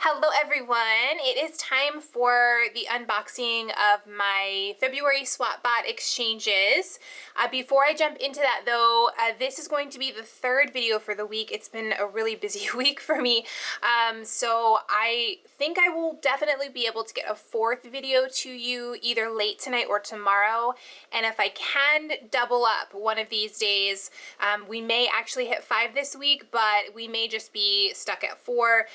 Hello everyone, it is time for the unboxing of my February Swapbot exchanges. Before I jump into that though, this is going to be the third video for the week. It's been a really busy week for me, so I think I will definitely be able to get a fourth video to you either late tonight or tomorrow, and if I can double up one of these days, we may actually hit 5 this week, but we may just be stuck at 4.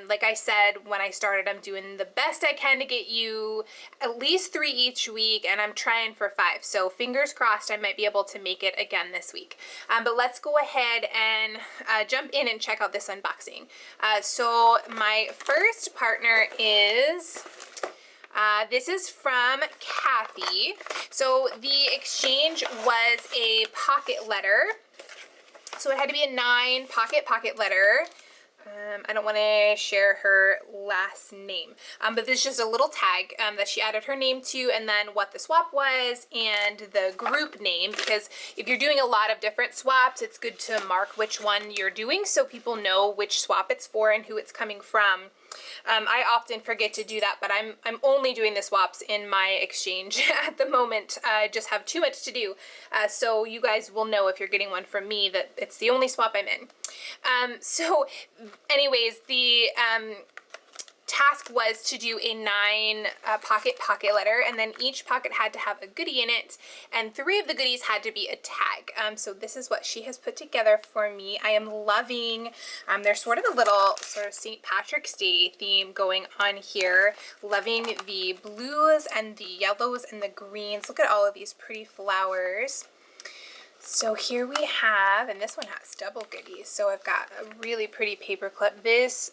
Like I said when I started, I'm doing the best I can to get you at least 3 each week, and I'm trying for 5. So fingers crossed I might be able to make it again this week. But let's go ahead and jump in and check out this unboxing. So my first partner is... this is from Cathy. So the exchange was a pocket letter. So it had to be a 9 pocket letter. I don't want to share her last name, but this is just a little tag that she added her name to, and then what the swap was and the group name, because if you're doing a lot of different swaps, it's good to mark which one you're doing so people know which swap it's for and who it's coming from. I often forget to do that, but I'm only doing the swaps in my exchange at the moment. I just have too much to do, so you guys will know if you're getting one from me that it's the only swap I'm in. So anyways, the task was to do a 9 pocket letter, and then each pocket had to have a goodie in it, and 3 of the goodies had to be a tag. So this is what she has put together for me. I am loving, there's sort of a little sort of St. Patrick's Day theme going on here. Loving the blues and the yellows and the greens. Look at all of these pretty flowers. So here we have, and this one has double goodies. So I've got a really pretty paper clip. This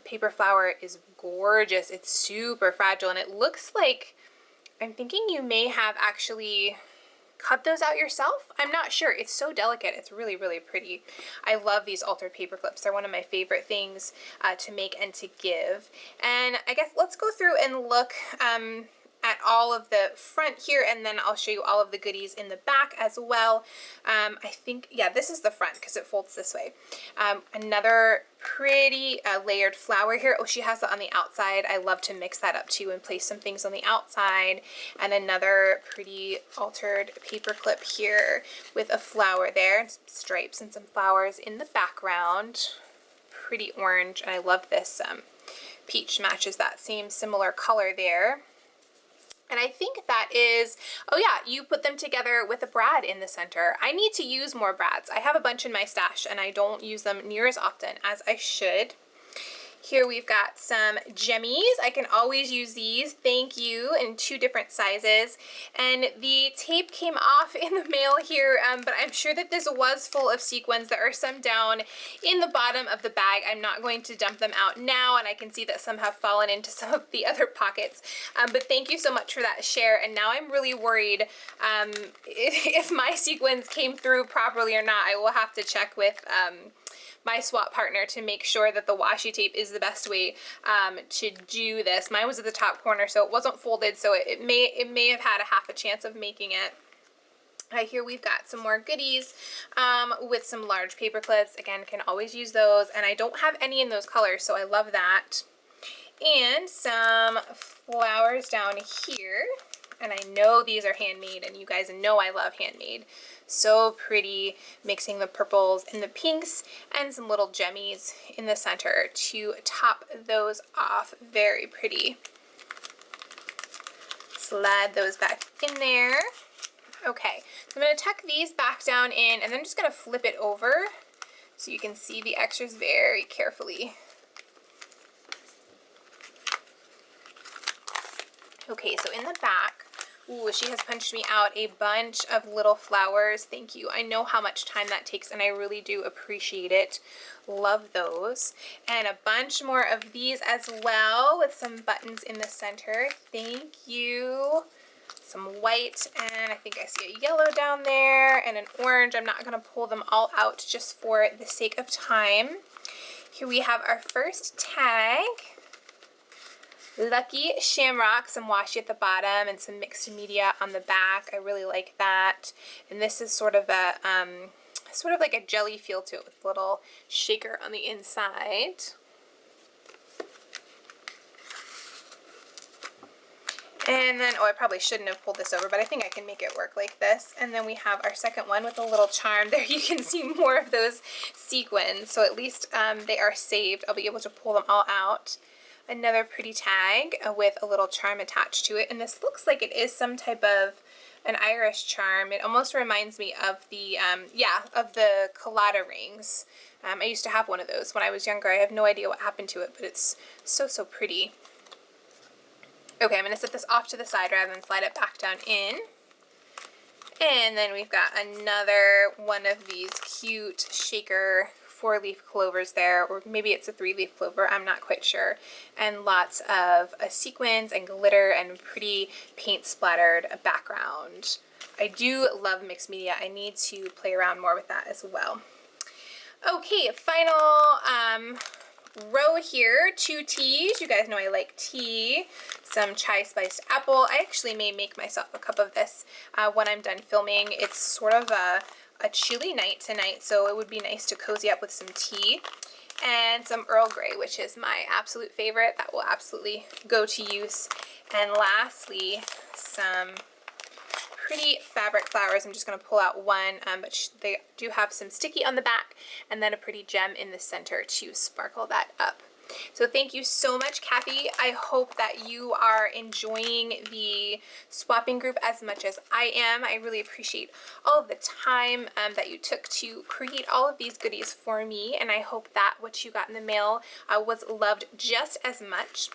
paper flower is gorgeous. It's super fragile, and it looks like, I'm thinking you may have actually cut those out yourself. I'm not sure. It's so delicate. It's really, really pretty. I love these altered paper clips. They're one of my favorite things to make and to give. And I guess let's go through and look at all of the front here, and then I'll show you all of the goodies in the back as well. I think, yeah, this is the front because it folds this way. Another pretty layered flower here. Oh, she has it on the outside. I love to mix that up too and place some things on the outside. And another pretty altered paper clip here with a flower there, some stripes and some flowers in the background. Pretty orange, and I love this peach matches that same similar color there. And I think that is, oh yeah, you put them together with a brad in the center. I need to use more brads. I have a bunch in my stash and I don't use them near as often as I should. Here we've got some jemmies. I can always use these, thank you, in 2 different sizes. And the tape came off in the mail here, but I'm sure that this was full of sequins. There are some down in the bottom of the bag. I'm not going to dump them out now, and I can see that some have fallen into some of the other pockets. But thank you so much for that share, and now I'm really worried if my sequins came through properly or not. I will have to check with my swap partner to make sure that the washi tape is the best way to do this. Mine was at the top corner, so it wasn't folded, so it may have had a half a chance of making it. Here we've got some more goodies with some large paper clips. Again, can always use those, and I don't have any in those colors, so I love that. And some flowers down here, and I know these are handmade, and you guys know I love handmade. So pretty, mixing the purples and the pinks, and some little jemmies in the center to top those off. Very pretty. Slide those back in there. Okay, so I'm going to tuck these back down in, and then I'm just going to flip it over so you can see the extras very carefully. Okay, so in the back, ooh, she has punched me out a bunch of little flowers. Thank you. I know how much time that takes, and I really do appreciate it. Love those. And a bunch more of these as well with some buttons in the center. Thank you. Some white, and I think I see a yellow down there, and an orange. I'm not going to pull them all out just for the sake of time. Here we have our first tag. Lucky Shamrock, some washi at the bottom and some mixed media on the back. I really like that. And this is sort of a like a jelly feel to it with a little shaker on the inside. And then, oh, I probably shouldn't have pulled this over, but I think I can make it work like this. And then we have our second one with a little charm. There you can see more of those sequins, so at least they are saved. I'll be able to pull them all out. Another pretty tag with a little charm attached to it, and this looks like it is some type of an Irish charm. It almost reminds me of the, of the colada rings. I used to have one of those when I was younger. I have no idea what happened to it, but it's so, so pretty. Okay, I'm going to set this off to the side rather than slide it back down in. And then we've got another one of these cute shaker 4-leaf clovers there, or maybe it's a 3-leaf clover, I'm not quite sure. And lots of sequins and glitter and pretty paint splattered background. I do love mixed media. I need to play around more with that as well. Okay, final row here, 2 teas. You guys know I like tea. Some chai spiced apple. I actually may make myself a cup of this when I'm done filming. It's sort of a chilly night tonight, so it would be nice to cozy up with some tea. And some Earl Grey, which is my absolute favorite. That will absolutely go to use. And lastly, some pretty fabric flowers. I'm just going to pull out one, but they do have some sticky on the back and then a pretty gem in the center to sparkle that up. So thank you so much, Cathy. I hope that you are enjoying the swapping group as much as I am. I really appreciate all of the time that you took to create all of these goodies for me, and I hope that what you got in the mail was loved just as much.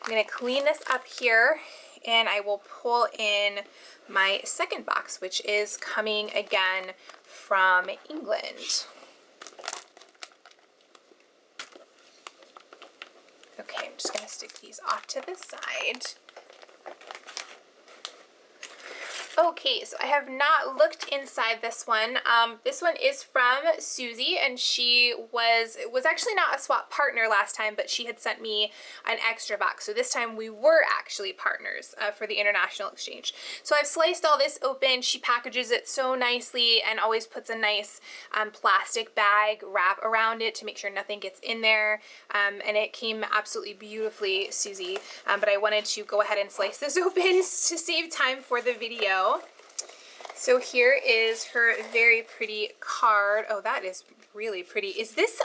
I'm going to clean this up here, and I will pull in my second box, which is coming again from England. Okay, I'm just going to stick these off to the side. Okay, so I have not looked inside this one. This one is from Suzy, and she was actually not a swap partner last time, but she had sent me an extra box. So this time we were actually partners for the international exchange. So I've sliced all this open. She packages it so nicely and always puts a nice plastic bag wrap around it to make sure nothing gets in there. And it came absolutely beautifully, Suzy. But I wanted to go ahead and slice this open to save time for the video. So here is her very pretty card. Oh, that is really pretty. Is this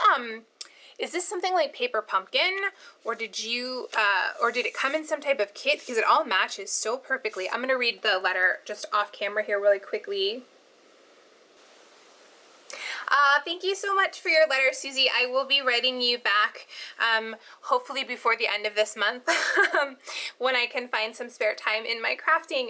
something like Paper Pumpkin, or did it come in some type of kit? Because it all matches so perfectly. I'm gonna read the letter just off camera here really quickly. Thank you so much for your letter, Suzy. I will be writing you back, hopefully before the end of this month, when I can find some spare time in my crafting.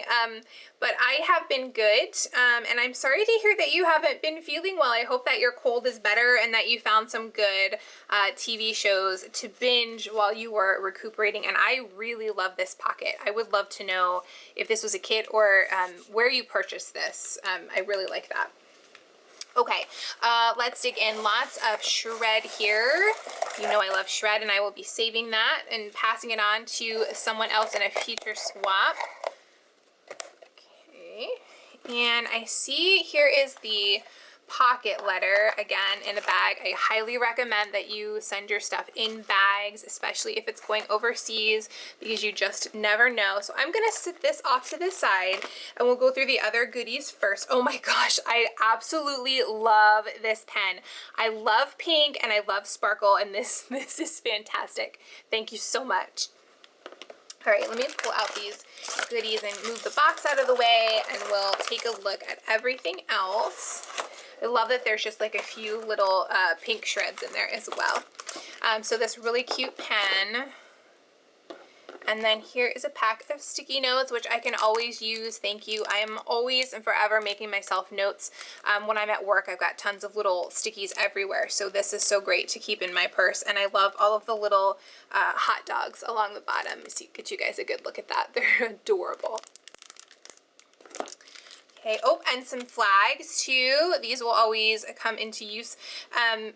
But I have been good, and I'm sorry to hear that you haven't been feeling well. I hope that your cold is better and that you found some good TV shows to binge while you were recuperating. And I really love this pocket. I would love to know if this was a kit or where you purchased this. I really like that. Okay, let's dig in. Lots of shred here. You know I love shred, and I will be saving that and passing it on to someone else in a future swap. Okay, and I see here is the pocket letter again in a bag. I highly recommend that you send your stuff in bags, especially if it's going overseas, because you just never know. So I'm gonna sit this off to the side and we'll go through the other goodies first. Oh my gosh, I absolutely love this pen. I love pink and I love sparkle, and this is fantastic. Thank you so much. All right, let me pull out these goodies and move the box out of the way, and we'll take a look at everything else. I love that there's just like a few little pink shreds in there as well. So this really cute pen. And then here is a pack of sticky notes, which I can always use. Thank you. I am always and forever making myself notes. When I'm at work, I've got tons of little stickies everywhere. So this is so great to keep in my purse. And I love all of the little hot dogs along the bottom. So get you guys a good look at that. They're adorable. Okay, oh, and some flags too. These will always come into use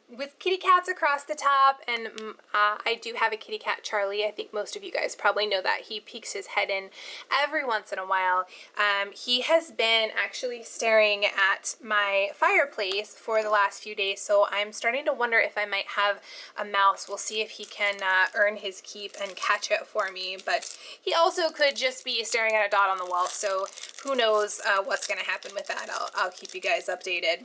with kitty cats across the top, and I do have a kitty cat, Charlie. I think most of you guys probably know that. He peeks his head in every once in a while. He has been actually staring at my fireplace for the last few days, so I'm starting to wonder if I might have a mouse. We'll see if he can earn his keep and catch it for me, but he also could just be staring at a dot on the wall, so who knows what's going to happen with that. I'll keep you guys updated.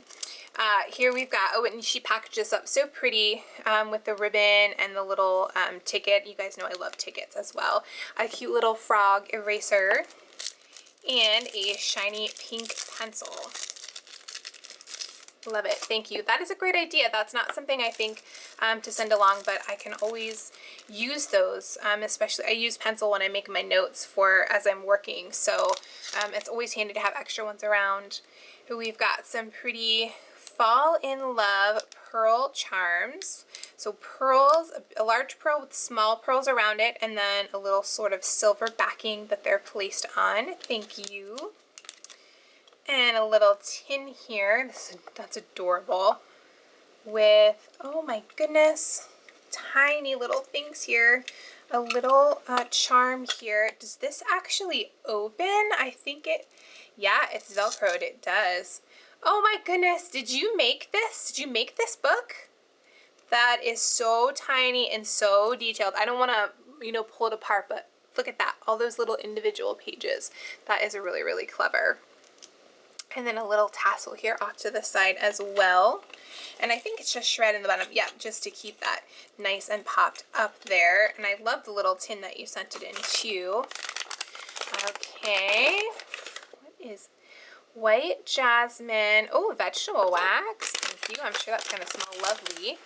Here we've got, oh, and she packaged this up so pretty with the ribbon and the little ticket. You guys know I love tickets as well. A cute little frog eraser and a shiny pink pencil. Love it. Thank you. That is a great idea. That's not something I think to send along, but I can always use those, especially I use pencil when I make my notes for as I'm working, so it's always handy to have extra ones around. We've got some pretty fall in love pearl charms. So pearls, a large pearl with small pearls around it, and then a little sort of silver backing that they're placed on. Thank you. And a little tin here. That's adorable. With, oh my goodness, tiny little things here. A little charm here. Does this actually open? I think it, yeah, it's Velcroed. It does. Oh my goodness, did you make this? Did you make this book? That is so tiny and so detailed. I don't want to, you know, pull it apart, but look at that. All those little individual pages. That is really, really clever. And then a little tassel here off to the side as well. And I think it's just shred in the bottom. Yeah, just to keep that nice and popped up there. And I love the little tin that you sent it in too. Okay. What is white jasmine? Oh, vegetable wax. Thank you. I'm sure that's going to smell lovely.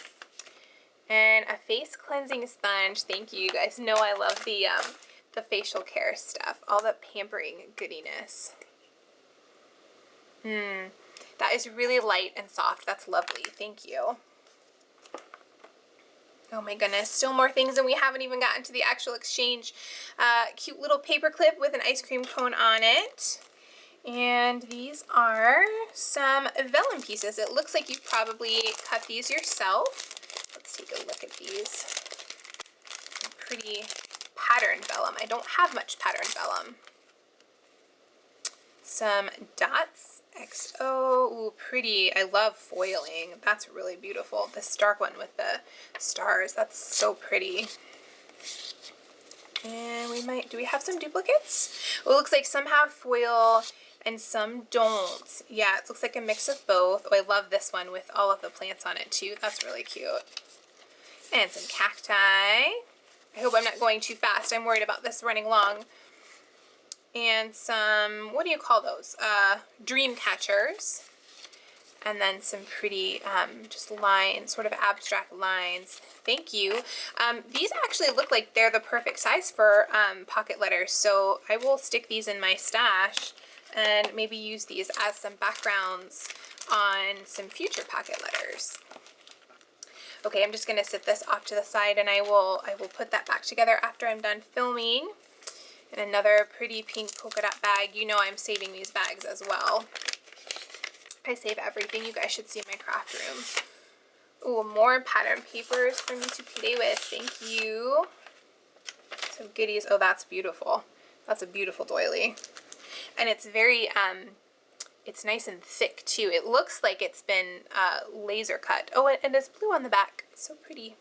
And a face cleansing sponge. Thank you. You guys know I love the facial care stuff. All the pampering goodiness. That is really light and soft. That's lovely. Thank you. Oh my goodness, still more things, and we haven't even gotten to the actual exchange. Cute little paper clip with an ice cream cone on it. And these are some vellum pieces. It looks like you probably cut these yourself. Let's take a look at these. Pretty patterned vellum. I don't have much patterned vellum. Some dots. XO, ooh, pretty. I love foiling. That's really beautiful. This dark one with the stars, that's so pretty. And we might, do we have some duplicates? Well, it looks like some have foil and some don't. Yeah, it looks like a mix of both. Oh, I love this one with all of the plants on it too. That's really cute. And some cacti. I hope I'm not going too fast. I'm worried about this running long. And some, what do you call those? Dream catchers. And then some pretty just lines, sort of abstract lines. Thank you. These actually look like they're the perfect size for pocket letters, so I will stick these in my stash and maybe use these as some backgrounds on some future pocket letters. Okay, I'm just going to sit this off to the side, and I will put that back together after I'm done filming. And another pretty pink polka dot bag. You know I'm saving these bags as well. I save everything. You guys should see my craft room. Ooh, more pattern papers for me to play with. Thank you. Some goodies. Oh, that's beautiful. That's a beautiful doily. And it's very, it's nice and thick too. It looks like it's been laser cut. Oh, and there's blue on the back. So pretty.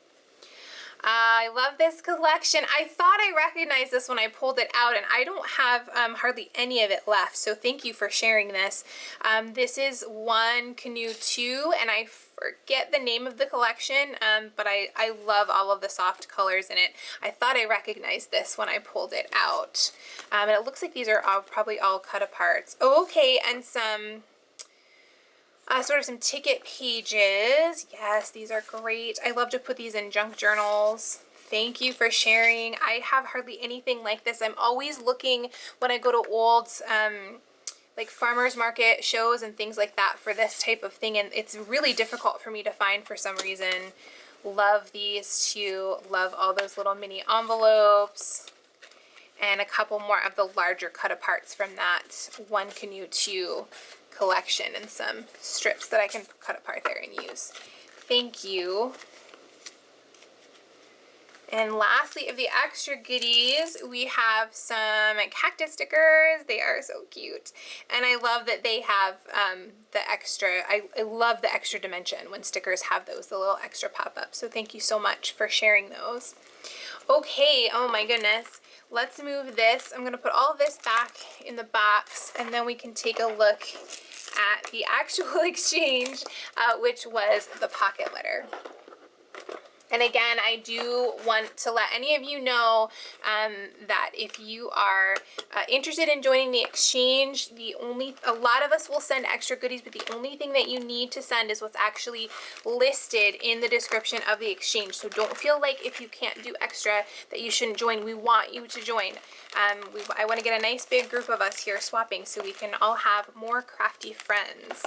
I love this collection. I thought I recognized this when I pulled it out, and I don't have hardly any of it left, so thank you for sharing this. This is One Canoe 2, and I forget the name of the collection, but I love all of the soft colors in it. I thought I recognized this when I pulled it out. And it looks like these are probably all cut apart. Oh, okay, and some sort of some ticket pages. Yes, these are great. I love to put these in junk journals. Thank you for sharing. I have hardly anything like this. I'm always looking when I go to old like farmers market shows and things like that for this type of thing, and it's really difficult for me to find for some reason. Love these too. Love all those little mini envelopes. and a couple more of the larger cut aparts from that One Canoe 2 collection, and some strips that I can cut apart there and use. Thank you. And lastly, of the extra goodies, we have some cactus stickers. They are so cute. And I love that they have the extra, I love the extra dimension when stickers have those, the little extra pop-ups. So thank you so much for sharing those. Okay, oh my goodness. Let's move this. I'm gonna put all of this back in the box, and then we can take a look at the actual exchange, which was the pocket letter. And again, I do want to let any of you know that if you are interested in joining the exchange, a lot of us will send extra goodies, but the only thing that you need to send is what's actually listed in the description of the exchange. So don't feel like if you can't do extra that you shouldn't join. We want you to join. I want to get a nice big group of us here swapping so we can all have more crafty friends.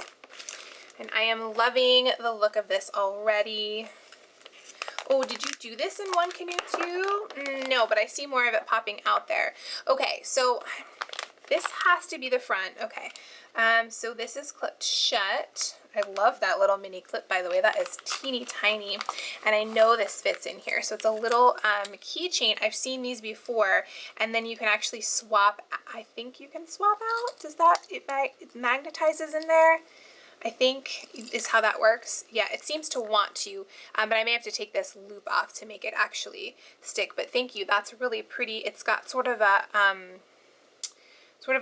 And I am loving the look of this already. Oh, did you do this in One Canoe too? No, but I see more of it popping out there. Okay, so this has to be the front. Okay, so this is clipped shut. I love that little mini clip, by the way. That is teeny tiny, and I know this fits in here. So it's a little keychain. I've seen these before, and then you can actually swap. I think you can swap out. Does that, it magnetizes in there? I think is how that works. Yeah, it seems to want to, but I may have to take this loop off to make it actually stick. But thank you, that's really pretty. It's got sort of a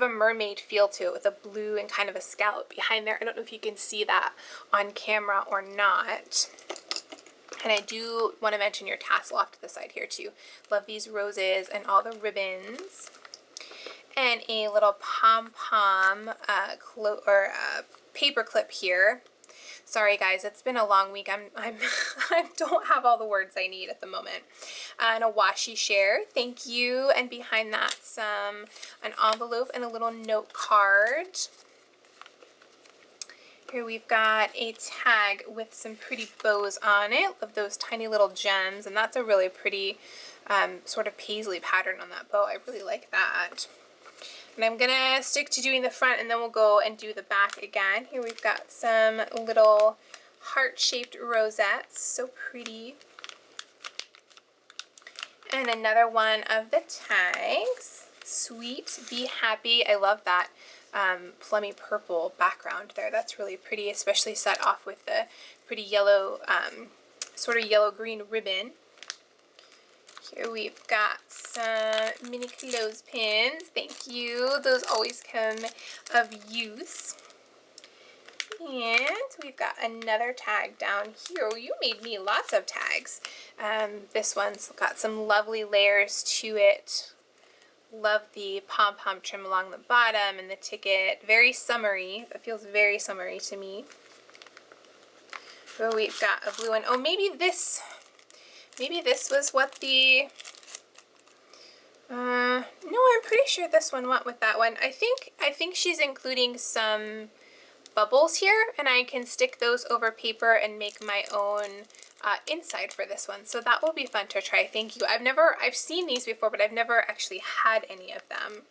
mermaid feel to it with a blue and kind of a scallop behind there. I don't know if you can see that on camera or not. And I do want to mention your tassel off to the side here too. Love these roses and all the ribbons. And a little pom-pom paper clip here. Sorry guys, it's been a long week. I don't have all the words I need at the moment. And a washi share, thank you. And behind that an envelope and a little note card. Here we've got a tag with some pretty bows on it of those tiny little gems, and that's a really pretty sort of paisley pattern on that bow. I really like that. And I'm gonna stick to doing the front, and then we'll go and do the back again. Here we've got some little heart-shaped rosettes, so pretty. And another one of the tags. Sweet, be happy. I love that plummy purple background there. That's really pretty, especially set off with the pretty yellow, sort of yellow-green ribbon. Here we've got some mini clothespins. Thank you. Those always come of use. And we've got another tag down here. You made me lots of tags. This one's got some lovely layers to it. Love the pom-pom trim along the bottom and the ticket. Very summery. It feels very summery to me. So we've got a blue one. Oh, maybe this was what the, no, I'm pretty sure this one went with that one. I think she's including some bubbles here, and I can stick those over paper and make my own inside for this one. So that will be fun to try. Thank you. I've seen these before, but I've never actually had any of them.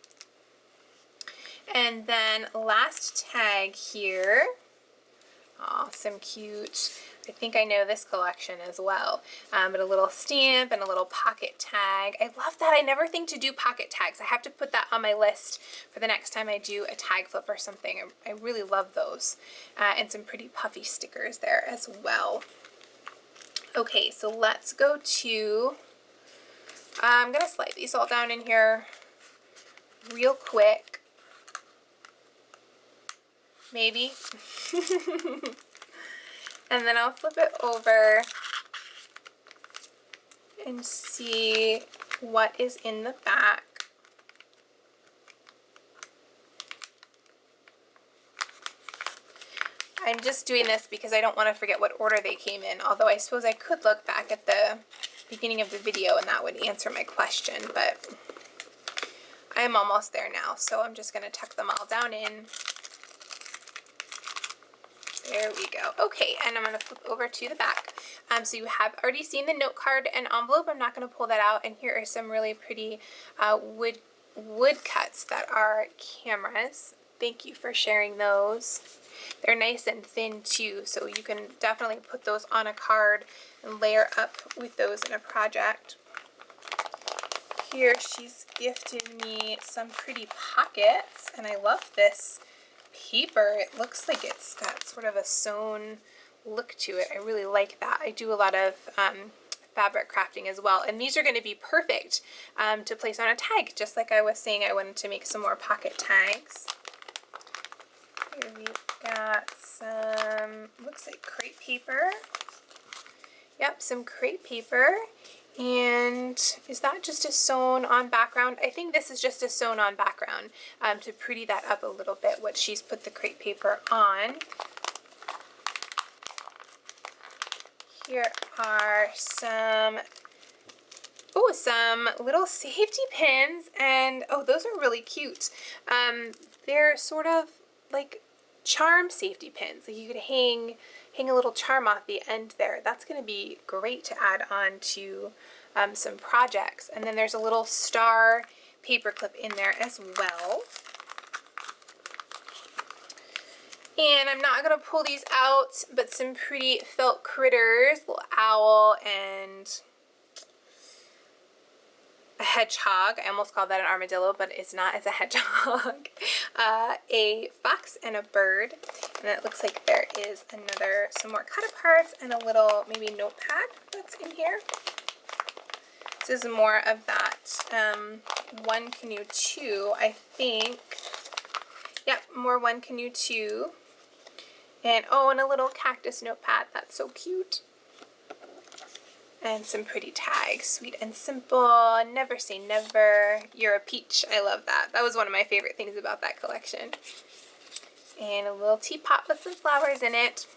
And then last tag here. Awesome, cute. I think I know this collection as well, but a little stamp and a little pocket tag. I love that. I never think to do pocket tags. I have to put that on my list for the next time I do a tag flip or something. I really love those. And some pretty puffy stickers there as well. Okay, so let's go to, I'm going to slide these all down in here real quick. Maybe. And then I'll flip it over and see what is in the back. I'm just doing this because I don't want to forget what order they came in, although I suppose I could look back at the beginning of the video and that would answer my question, but I am almost there now, so I'm just going to tuck them all down in. There we go. Okay, and I'm going to flip over to the back. So you have already seen the note card and envelope. I'm not going to pull that out. And here are some really pretty wood woodcuts that are cameras. Thank you for sharing those. They're nice and thin too, so you can definitely put those on a card and layer up with those in a project. Here she's gifted me some pretty pockets, and I love this paper. It looks like it's got sort of a sewn look to it. I really like that. I do a lot of fabric crafting as well, and these are going to be perfect to place on a tag, just like I was saying I wanted to make some more pocket tags. Here we've got some, looks like crepe paper. Yep, some crepe paper. And is that just a sewn on background? I think this is just a sewn on background to pretty that up a little bit, what she's put the crepe paper on. Here are some little safety pins, and oh, those are really cute. They're sort of like charm safety pins. Like you could hang a little charm off the end there. That's going to be great to add on to some projects. And then there's a little star paper clip in there as well. And I'm not going to pull these out, but some pretty felt critters, little owl and a hedgehog. I almost called that an armadillo, but it's not, it's a hedgehog. A fox and a bird. And it looks like there is some more cut aparts and a little maybe notepad that's in here. This is more of that One Canoe 2, I think. Yep, more One Canoe 2. And oh, and a little cactus notepad. That's so cute. And some pretty tags. Sweet and simple. Never say never. You're a peach. I love that. That was one of my favorite things about that collection. And a little teapot with some flowers in it.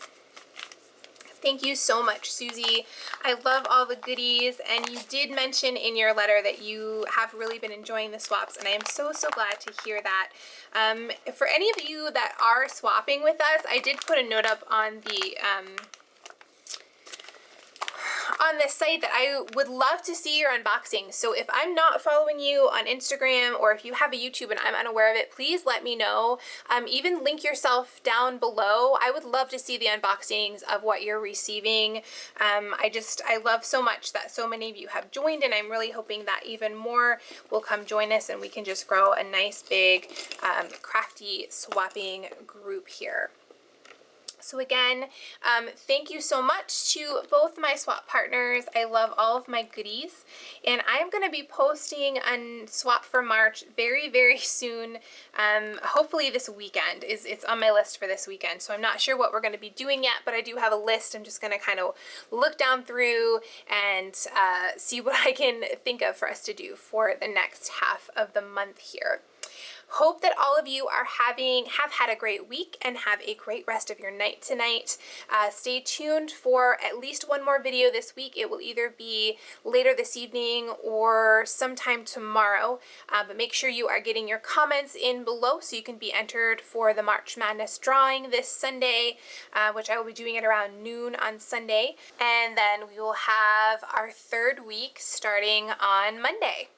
Thank you so much, Suzy. I love all the goodies, and you did mention in your letter that you have really been enjoying the swaps, and I am so, so glad to hear that. For any of you that are swapping with us, I did put a note up on the site that I would love to see your unboxing. So if I'm not following you on Instagram, or if you have a YouTube and I'm unaware of it, please let me know. Even link yourself down below. I would love to see the unboxings of what you're receiving. I love so much that so many of you have joined, and I'm really hoping that even more will come join us and we can just grow a nice big crafty swapping group here. So again, thank you so much to both my swap partners. I love all of my goodies, and I'm going to be posting a swap for March very, very soon. Hopefully this weekend. It's on my list for this weekend, so I'm not sure what we're going to be doing yet, but I do have a list. I'm just going to kind of look down through and see what I can think of for us to do for the next half of the month here. Hope that all of you have had a great week and have a great rest of your night tonight. Stay tuned for at least one more video this week. It will either be later this evening or sometime tomorrow, but make sure you are getting your comments in below so you can be entered for the March Madness drawing this Sunday, which I will be doing at around noon on Sunday. And then we will have our third week starting on Monday.